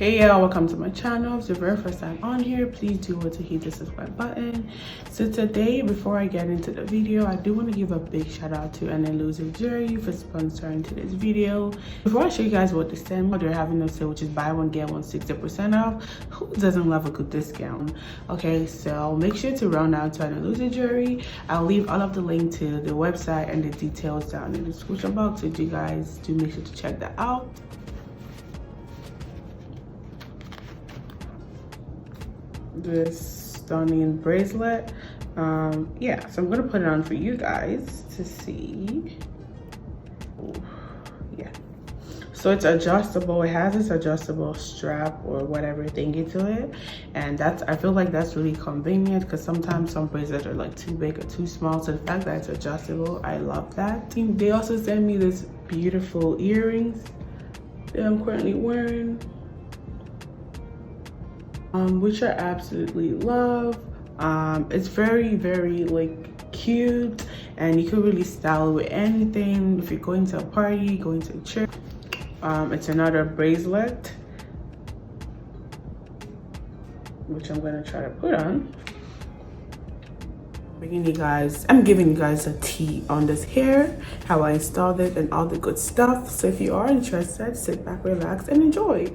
Hey y'all, welcome to my channel. If it's your very first time on here, please do want to hit the subscribe button. So today, before I get into the video, I do want to give a big shout out to Ana Luisa for sponsoring today's video. Before I show you guys what this time they're having a sale, which is buy one get one 60% off. Who doesn't love a good discount? Okay, so make sure to run out to Ana Luisa. I'll leave all of the link to the website and the details down in the description box, so you guys do make sure to check that out. This stunning bracelet, yeah, so I'm gonna put it on for you guys to see. Ooh, yeah, so it's adjustable. It has this adjustable strap or whatever thingy to it, and I feel like that's really convenient because sometimes some bracelets are like too big or too small, so the fact that it's adjustable, I love that. They also sent me this beautiful earrings that I'm currently wearing, which I absolutely love. It's very like cute, and you can really style it with anything. If you're going to a party, going to a church. It's another bracelet, which I'm gonna try to put on. I'm giving you guys a tea on this hair, how I installed it, and all the good stuff. So if you are interested, sit back, relax, and enjoy.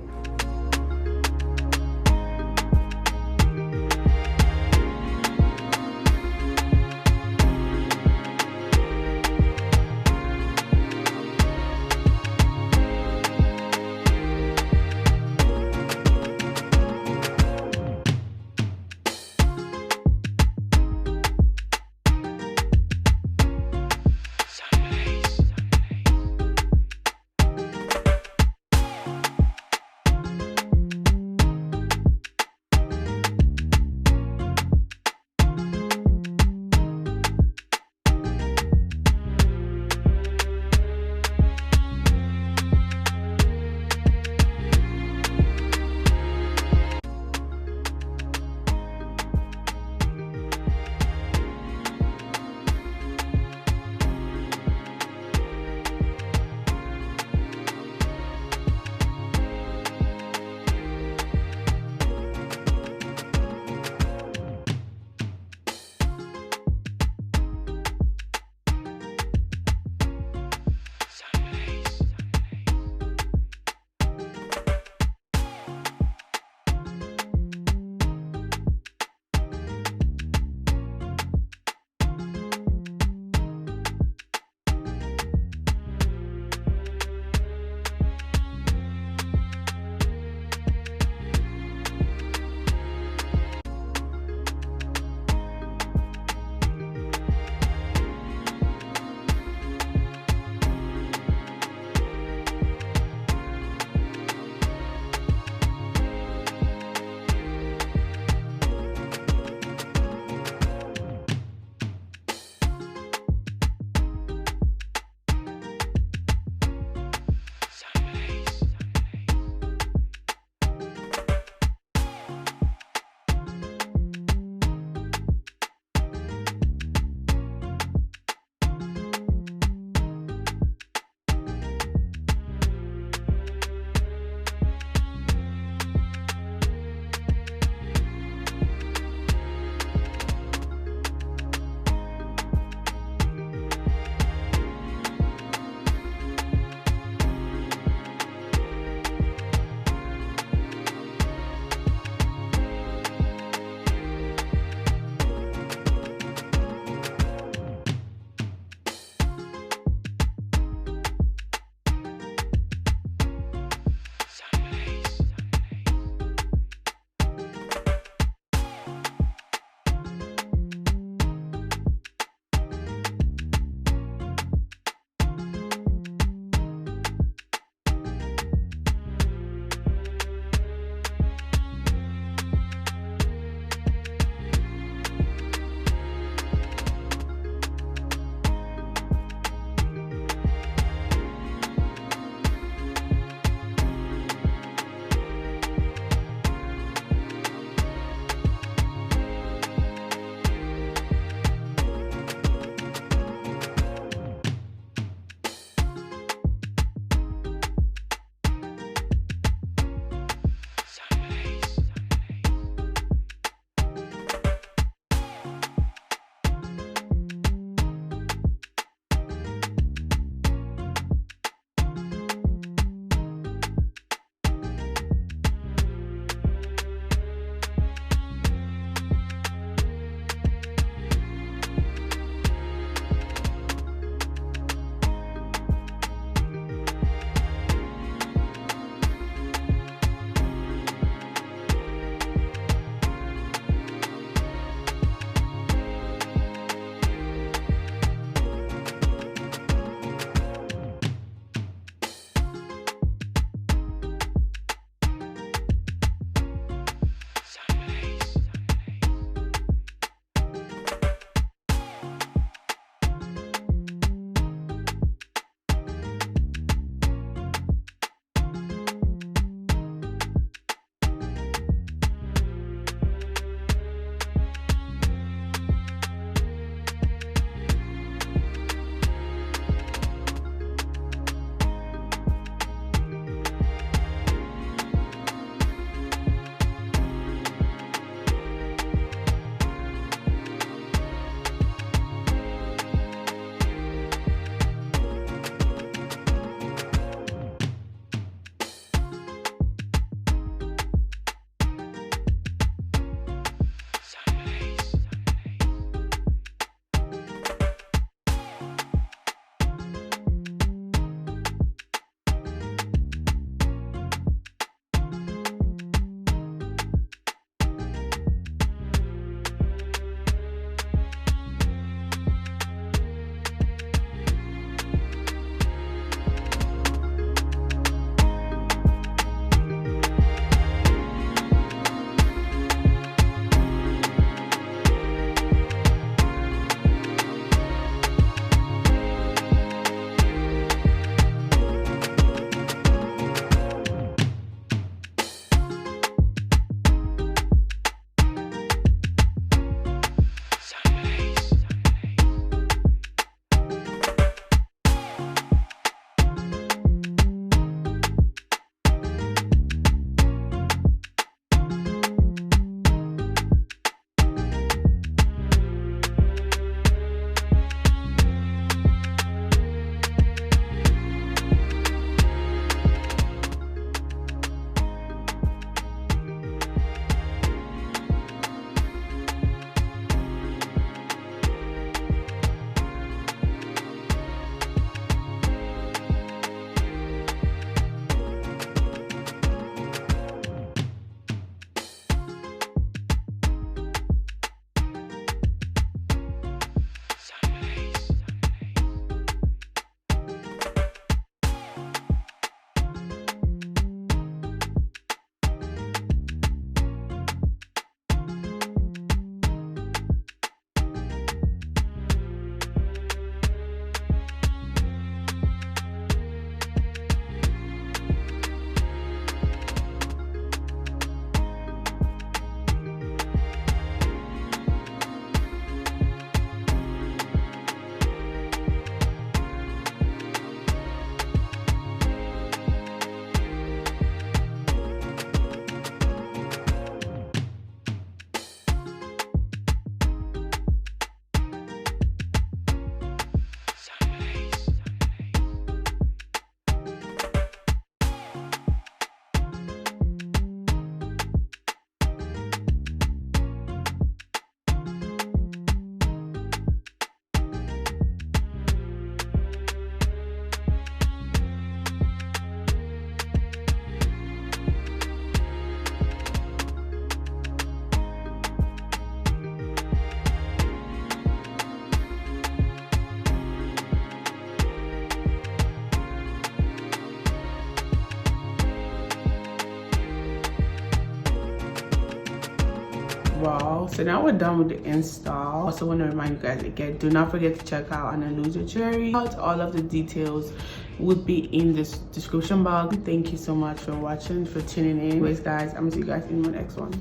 install. So now we're done with the install. Also want to remind you guys again, do not forget to check out Ana Luisa jewelry. All of the details would be in this description box. Thank you so much for watching, for tuning in. Anyways guys, I'm gonna see you guys in my next one.